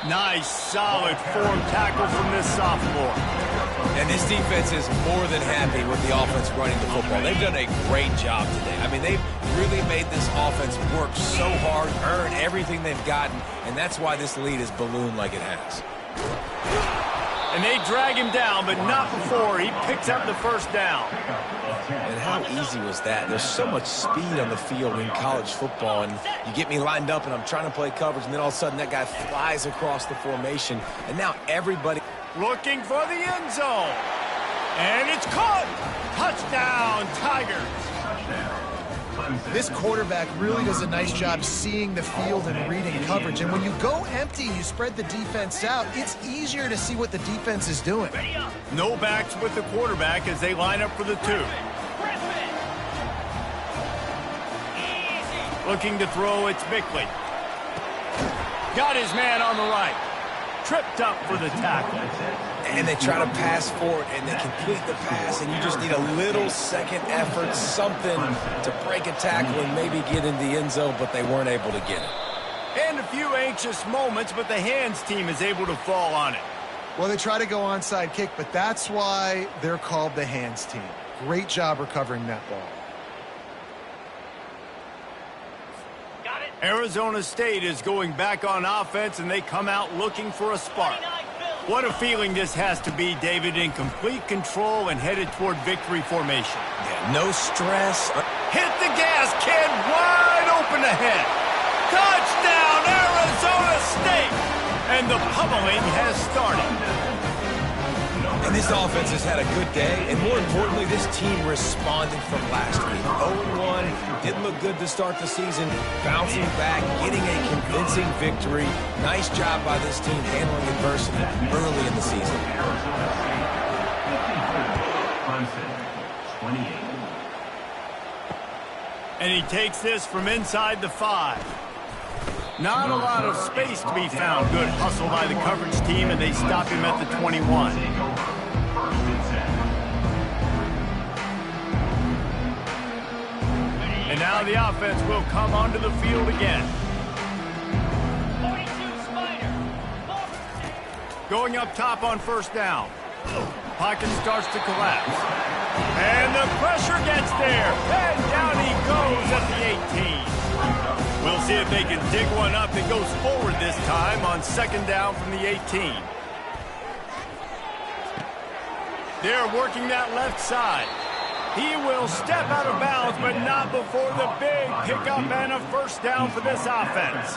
Nice, solid form tackle from this sophomore. And this defense is more than happy with the offense running the football. They've done a great job today. I mean, they've really made this offense work so hard, earn everything they've gotten, and that's why this lead is ballooned like it has. And they drag him down, but not before he picks up the first down. And how easy was that? There's so much speed on the field in college football, and you get me lined up, and I'm trying to play coverage, and then all of a sudden that guy flies across the formation, and now everybody... Looking for the end zone. And it's caught. Touchdown, Tigers. This quarterback really does a nice job seeing the field and reading coverage. And when you go empty, you spread the defense out, it's easier to see what the defense is doing. No backs with the quarterback as they line up for the 2. Looking to throw, it's Bickley. Got his man on the right. Tripped up for the tackle. And they try to pass for it, and they complete the pass, and you just need a little second effort, something to break a tackle and maybe get in the end zone, but they weren't able to get it. And a few anxious moments, but the hands team is able to fall on it. Well, they try to go onside kick, but that's why they're called the hands team. Great job recovering that ball. Arizona State is going back on offense, and they come out looking for a spark. What a feeling this has to be, David, in complete control and headed toward victory formation. Yeah, no stress. Hit the gas, kid, wide open ahead. Touchdown, Arizona State! And the pummeling has started. And this offense has had a good day, and more importantly, this team responded from last week. 0-1, didn't look good to start the season, bouncing back, getting a convincing victory. Nice job by this team handling adversity early in the season. And he takes this from inside the 5. Not a lot of space to be found. Good hustle by the coverage team, and they stop him at the 21. And now the offense will come onto the field again. Going up top on first down. Pocket starts to collapse. And the pressure gets there. And down he goes at the 18. We'll see if they can dig one up that goes forward this time on second down from the 18. They're working that left side. He will step out of bounds, but not before the big pickup and a first down for this offense.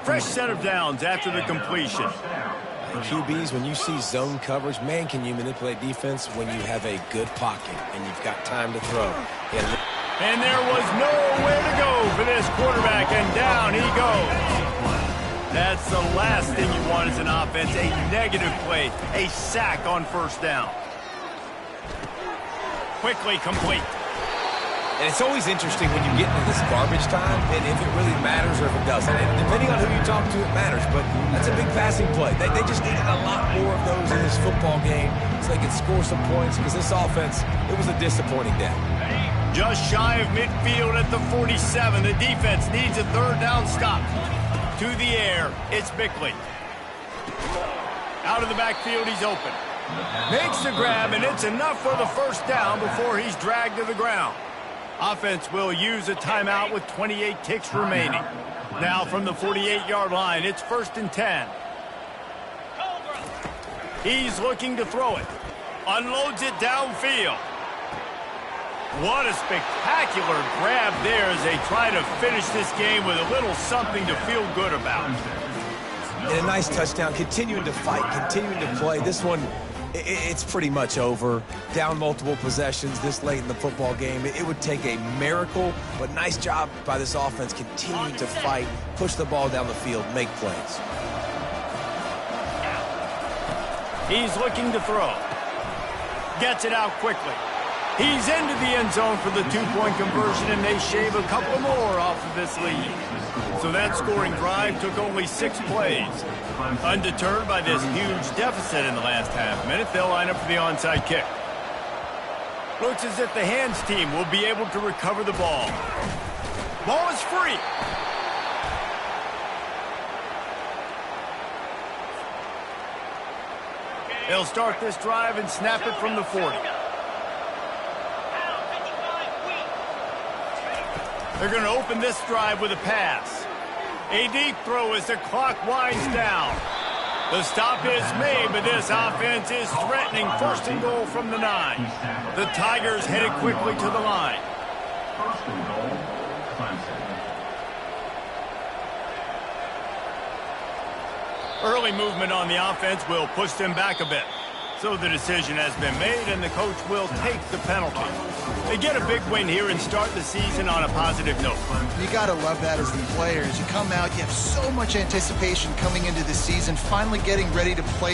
Fresh set of downs after the completion. And QBs, when you see zone coverage, man, can you manipulate defense when you have a good pocket and you've got time to throw. And there was nowhere to go for this quarterback, and down he goes. That's the last thing you want as an offense, a negative play, a sack on first down. Quickly complete. And it's always interesting when you get into this garbage time, and if it really matters or if it doesn't. And depending on who you talk to, it matters. But that's a big passing play. They just needed a lot more of those in this football game so they could score some points, because this offense, it was a disappointing day. Just shy of midfield at the 47. The defense needs a third down stop. To the air, it's Bickley. Out of the backfield, he's open. Makes the grab, and it's enough for the first down before he's dragged to the ground. Offense will use a timeout with 28 ticks remaining. Now from the 48-yard line, it's 1st and 10. He's looking to throw it. Unloads it downfield. What a spectacular grab there as they try to finish this game with a little something to feel good about. And a nice touchdown, continuing to fight, continuing to play. This one, it's pretty much over. Down multiple possessions this late in the football game. It would take a miracle, but nice job by this offense continuing to fight, push the ball down the field, make plays. He's looking to throw. Gets it out quickly. He's into the end zone for the two-point conversion, and they shave a couple more off of this lead. So that scoring drive took only 6 plays. Undeterred by this huge deficit in the last half minute, they'll line up for the onside kick. Looks as if the hands team will be able to recover the ball. Ball is free. They'll start this drive and snap it from the 40. They're going to open this drive with a pass. A deep throw as the clock winds down. The stop is made, but this offense is threatening 1st and goal from the 9. The Tigers headed quickly to the line. 1st and goal, Clemson. Early movement on the offense will push them back a bit. So the decision has been made, and the coach will take the penalty. They get a big win here and start the season on a positive note. You got to love that as the players. You come out, you have so much anticipation coming into the season, finally getting ready to play